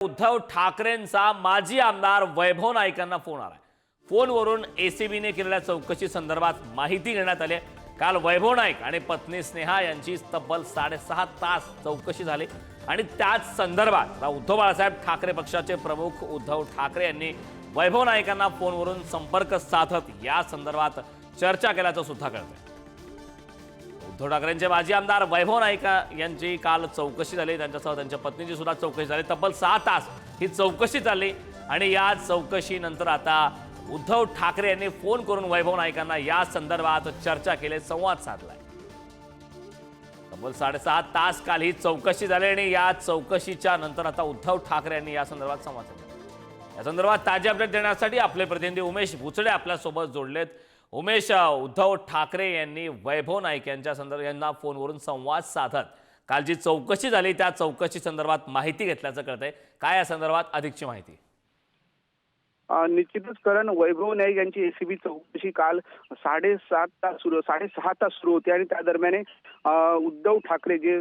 उद्धव ठाकरेंचा माजी आमदार वैभव नाईकांना फोन आलाय। फोनवरून एसीबीने केलेल्या चौकशी संदर्भात माहिती घेण्यात आली। काल वैभव नाईक आणि पत्नी स्नेहा यांची तब्बल 6.5 तास चौकशी झाली आणि त्याच संदर्भात उद्धव बाळासाहेब ठाकरे पक्षाचे प्रमुख उद्धव ठाकरे यांनी वैभव नाईकांना फोनवरून संपर्क साधत या संदर्भात चर्चा केल्याचं सुद्धा कळतंय। उद्धव ठाकरेंचे माजी आमदार वैभव नाईक यांची काल चौकशी झाली, त्यांच्यासह त्यांच्या पत्नीची सुद्धा चौकशी झाली। तब्बल 6 तास ही चौकशी चालली आणि या चौकशीनंतर आता उद्धव ठाकरे यांनी फोन करून वैभव नाईकांना या संदर्भात चर्चा केली, संवाद साधलाय। तब्बल 6.5 तास काल ही चौकशी झाली आणि या चौकशीच्या नंतर आता उद्धव ठाकरे यांनी या संदर्भात संवाद साधला। या संदर्भात ताजे अपडेट देण्यासाठी आपले प्रतिनिधी उमेश भुचडे आपल्यासोबत जोडलेत। उमेश, उद्धव ठाकरे यांनी वैभव नाईक यांना फोनवरून संवाद साधत काल जी चौकशी झाली त्या चौकशी संदर्भात माहिती घेतल्याचं कळतंय। काय या संदर्भात अधिकची माहिती? निश्चितच करण वैभव नाईक यांची एसीबी चौकशी काल 6.5 तास सुरू होती आणि त्या दरम्यान उद्धव ठाकरे जे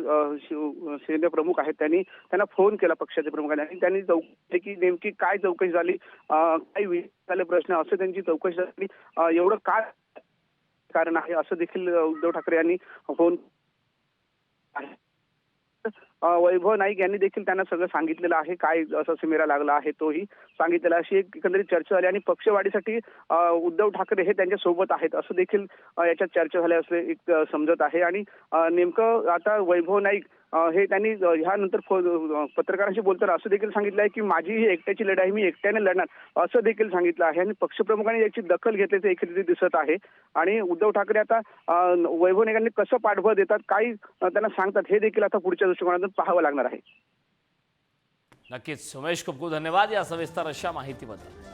सेना प्रमुख आहेत त्यांना फोन केला पक्षाचे प्रमुखांनी आणि त्यांनी चौकशी की नेमकी काय चौकशी झाली, काय विचारले प्रश्न असं त्यांची चौकशी झाली, एवढं काय कारण आहे असं देखील उद्धव ठाकरे यांनी फोन वैभव नाईक यांनी देखील त्यांना सगळं सांगितलेलं आहे, काय असं सिमेरा लागला आहे तोही सांगितलेला, अशी एक एकंदरीत चर्चा झाली आणि पक्षवाढीसाठी उद्धव ठाकरे हे त्यांच्या सोबत आहेत असं देखील याच्यात चर्चा झाली असले एक समजत आहे। आणि नेमकं आता वैभव नाईक हे त्यांनी ह्यानंतर पत्रकारांशी बोलताना असं देखील सांगितलं आहे की माझी ही एकट्याची लढाई, मी एकट्याने लढणार असं देखील सांगितलं आहे आणि पक्षप्रमुखांनी याची दखल घेतल्याचं एकत्रित दिसत आहे। आणि उद्धव ठाकरे आता वैभव नाईकांनी कसं पाठबळ देतात, काय त्यांना सांगतात हे देखील आता पुढच्या दृष्टिकोनातून पाहावं लागणार आहे। नक्कीच उमेश, खूप खूप धन्यवाद या सविस्तर अशा माहितीबद्दल।